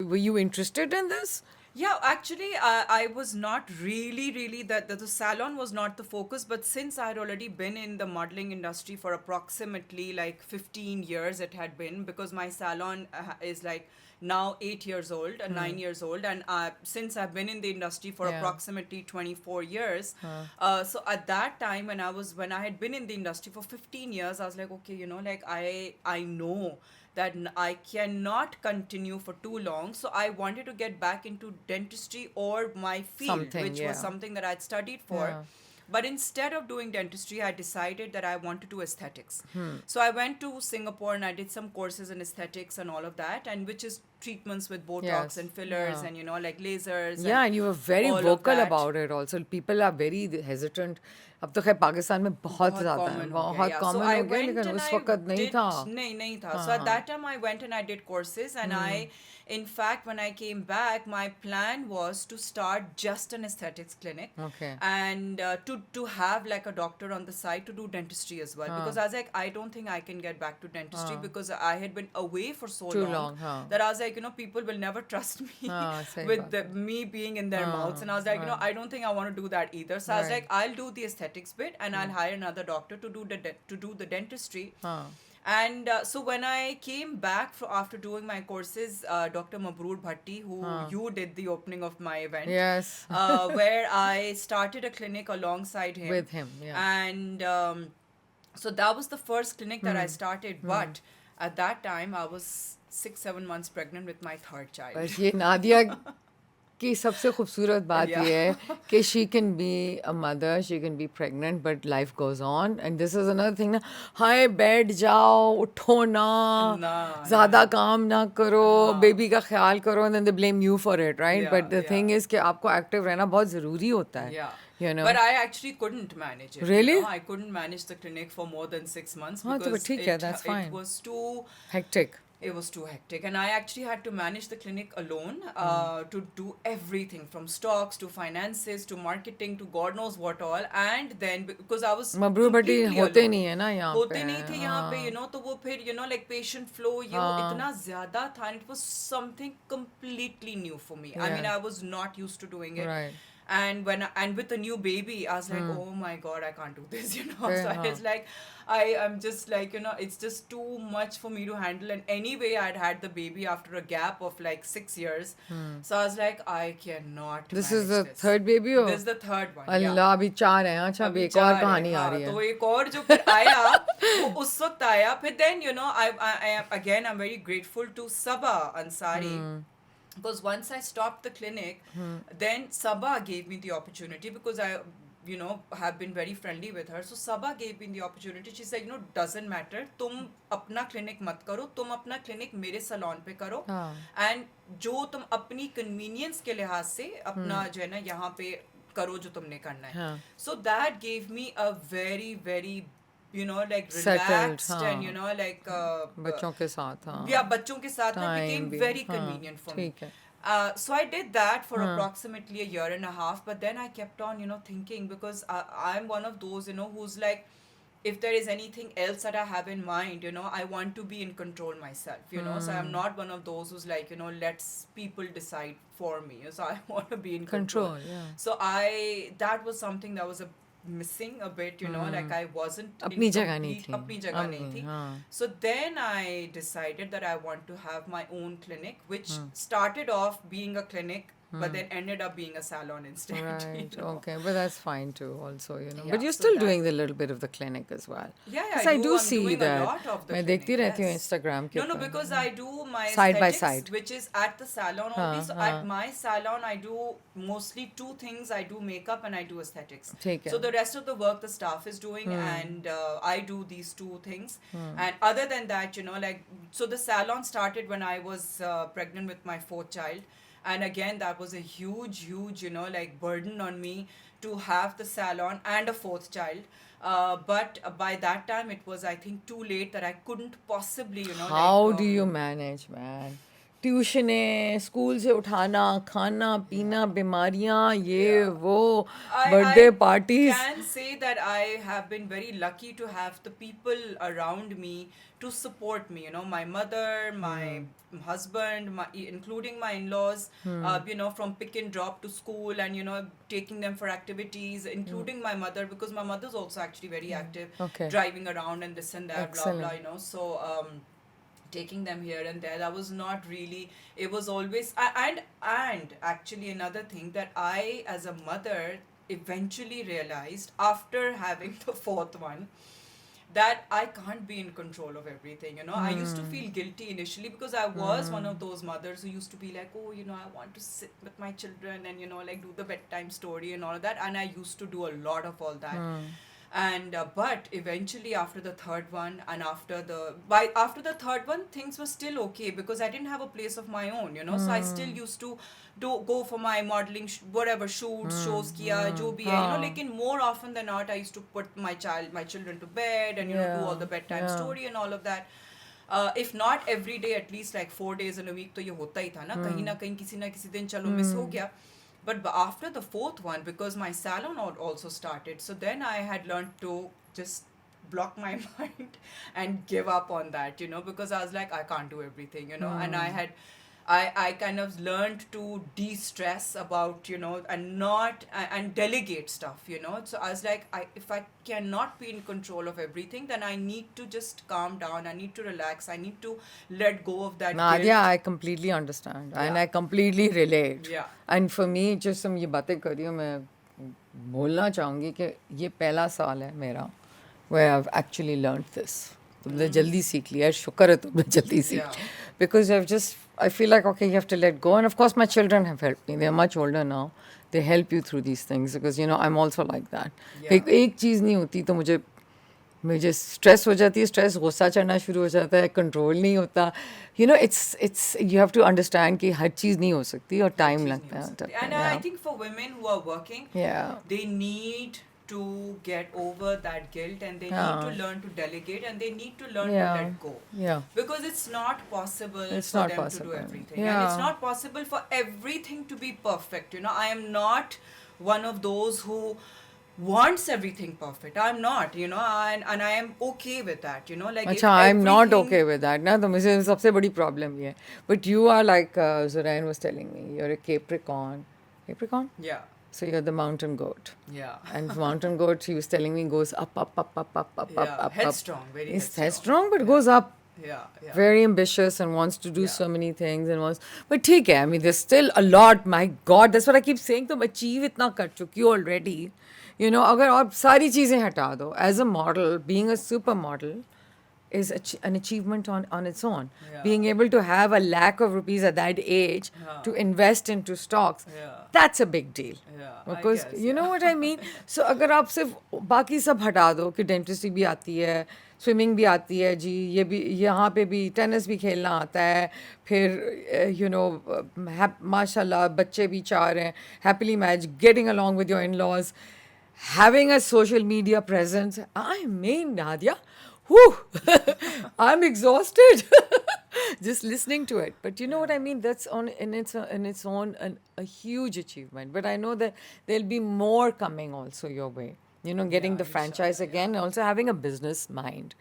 were you interested in this? Yeah, actually, I was not really that the salon was not the focus, but since I had already been in the modeling industry for approximately like 15 years, it had been because my salon is like now 8 years old and 9 years old, and since I've been in the industry for Yeah. approximately 24 years, so at that time when I had been in the industry for 15 years, I was like, okay, like I know that I cannot continue for too long. So I wanted to get back into dentistry or my field, Something, which was yeah. something that I'd studied for. Yeah. But instead of doing dentistry, I decided that I want to do aesthetics. So I went to Singapore and I did some courses in aesthetics and all of that, and which is treatments with Botox Yes. and fillers Yeah. and, like lasers Yeah, and and you were very all of vocal that. about it also. People are very hesitant. अब तो खैर पाकिस्तान में बहुत बहुत ज़्यादा है, common हो गया बहुत या सो कॉमन आई हो गया, वेंट लेकिन एंड उस आई वक्त नहीं था. डिड नहीं था हाँ सो एट हाँ. That time I went and I did courses and I in fact when I came back my plan was to start just an aesthetics clinic Okay. and to have like a doctor on the side to do dentistry as well because I was like I don't think I can get back to dentistry because I had been away for so Too long long, हाँ. that I was like people will never trust me हाँ, सही with बात है. me being in their mouths and I was like हाँ, I don't think I want to do that either so I was right. like I'll do the aesthetics bit and I'll hire another doctor to do the dentistry. हाँ. And so when I came back after doing my courses, Dr. Mabroor Bhatti, who you did the opening of my event, Yes. where I started a clinic alongside him. With him, yeah. And so that was the first clinic that I started. But at that time, I was 6-7 months pregnant with my third child. पर ये नादिया की सबसे खूबसूरत बात Yeah. ये है कि she can be a mother, she can be pregnant, but life goes on. And this is another thing ना, हाय बैठ जाओ, उठो ना, ना, ज़्यादा ना. काम ना करो, बेबी का ख्याल करो, and then they blame you for it, right? Yeah, But the yeah. thing is कि आपको active रहना बहुत ज़रूरी होता है. Yeah. You know? But I actually couldn't manage it. Really? I couldn't manage the clinic for more than 6 months हाँ, तो because ठीक है, that's fine. it was too Hectic. it was too hectic and I actually had to manage the clinic alone to do everything from stocks to finances to marketing to god knows what all and then because I was मबरूर Bhatti completely होते alone नहीं है ना यहाँ होते पे. नहीं थे यहाँ पे तो वो फिर like patient flow ये वो इतना ज़्यादा था and it was something completely new for me. I mean Yeah. I was not used to doing it. Right. And and with a new baby I was like oh my god I can't do this Fair, so it's like I'm just like it's just too much for me to handle and anyway I'd had the baby after a gap of like 6 years so I was like I cannot This manage is the this. third baby or? This is the third one. अल्लाह अभी 4 हैं. अच्छा अभी अभी एक और 4 कहानी है आ हाँ रही है. तो एक और जो फिर आया वो उस वक्त आया फिर then I am again I'm very grateful to Sabah Ansari because once I stopped the clinic then Sabah gave me the opportunity because I have been very friendly with her so Sabah gave me the opportunity she said doesn't matter तुम अपना clinic मत करो तुम अपना clinic मेरे salon पे करो and जो तुम अपनी convenience के लिहाज से अपना जो है ना यहाँ पे करो जो तुमने करना है so that gave me a very very like Settled, relaxed and like बच्चों के साथ हाँ. yeah बच्चों के साथ it Time became भी, very हाँ, convenient for me. ठीक है. So I did that for approximately a year and a half but then I kept on thinking because I'm one of those who's like if there is anything else that I have in mind I want to be in control myself so I'm not one of those who's like let's people decide for me so I want to be in control. Yeah. So that was something that was missing a bit like I wasn't अपनी जगह नहीं थी. अपनी जगह नहीं थी. So then I decided that I want to have my own clinic which started off being a clinic but then ended up being a salon instead. Right, okay, but that's fine too also, Yeah, but you're so still that- doing the little bit of the clinic as well. Yeah, Yes, I I do I'm see doing that. a lot of the मैं clinic, देखती रहती हूँ yes. Instagram के No, ऊपर. because I do my Side by aesthetics, side. which is at the salon only. So at my salon, I do mostly two things. I do makeup and I do aesthetics. ठीक है. So the rest of the work the staff is doing, and I do these two things. And other than that, like so the salon started when I was pregnant with my fourth child. And again that was a huge like burden on me to have the salon and a fourth child but by that time it was I think too late that I couldn't possibly How like, do you manage, man? ट्यूशनें, school से उठाना, खाना पीना, Yeah. बीमारियाँ, ये Yeah. वो, birthday I parties. can say that I have been very lucky to have the people around me to support me. You know, my mother, my husband, including my in-laws. You know, from pick and drop to school, and taking them for activities, including my mother, because my mother's also actually very active, Okay. driving around and this and that, blah blah. Excellent. So taking them here and there, that was not really, it was always and actually another thing that I as a mother eventually realized after having the fourth one, that I can't be in control of everything. I used to feel guilty initially because I was one of those mothers who used to be like, oh, I want to sit with my children and, like do the bedtime story and all of that. And I used to do a lot of all that. And but eventually after the third one, and after the third one, things were still okay because I didn't have a place of my own. So I still used to go for my modeling, whatever shoots, shows kiya, jo bhi hai. हाँ. Lekin more often than not, I used to put my children to bed and do all Yeah. the bedtime Yeah. story and all of that. If not every day, at least like 4 days in a week, तो ये होता ही था ना कहीं किसी ना किसी दिन चलो मिस हो गया. But after the fourth one, because my salon also started, so then I had learned to just block my mind and give up on that, because I was like, I can't do everything, and I kind of learned to de-stress about, and not, and delegate stuff, So I was like, if I cannot be in control of everything, then I need to just calm down. I need to relax. I need to let go of that Nadia, guilt. I completely understand and Yeah. I completely relate. Yeah. And for me, just हम ये बातें कर रही हूँ, मैं बोलना चाहूँगी कि ये पहला साल है मेरा where I've actually learned this. तुमने जल्दी सीख लिया, शुक्र है तुमने जल्दी सीख. Yeah. Because I feel like, okay, you have to let go. And of course, my children have helped me. They're much older now. They help you through these things because, I'm also like that. Yeah. एक चीज़ नहीं होती तो मुझे stress हो जाती है, stress गुस्सा चढ़ना शुरू हो जाता है, कंट्रोल नहीं होता. It's you have to understand कि हर चीज़ नहीं हो सकती और टाइम लगता है. And I think for women who are working, Yeah. they need to get over that guilt, and they need to learn to delegate, and they need to learn to Yeah. let go. Yeah. Because it's not possible It's for not them to possible. do everything. And Yeah. it's not possible for everything to be perfect. I am not one of those who wants everything perfect. I'm not, and I am okay with that, like if अच्छा, I'm not everything- okay with that ना, तो मुझे सबसे बड़ी problem ये है. But you are like Zurain was telling me, you're a Capricorn. Capricorn? Yeah. So you're the mountain goat. Yeah. And mountain goat, she was telling me, goes up, up, up, up, up, up, Yeah. up, up. Headstrong, very It's headstrong. headstrong, but goes up. Yeah. Yeah. Very ambitious and wants to do Yeah. so many things and wants. But ठीक है, I mean, there's still a lot. My God, that's what I keep saying. तुम achieve इतना कर चुकी हो already. अगर आप सारी चीज़ें हटा दो, as a model, being a supermodel is an achievement on its own. Yeah. Being able to have a lakh of rupees at that age Yeah. to invest into stocks, Yeah. that's a big deal. Yeah, I Because guess, you know what I mean? So अगर आप सिर्फ बाकी सब हटा दो कि dentistry भी आती है, स्विमिंग भी आती है जी, ये भी यहाँ पे भी टेनिस भी खेलना आता है, फिर माशाल्लाह बच्चे भी 4 हैं, happily matched, getting along with your in-laws, having a social media presence. I mean, Nadia, whew, I'm exhausted just listening to it. But you know what I mean? That's in its own a huge achievement. But I know that there'll be more coming also your way. Getting the franchise again, also having a business mind.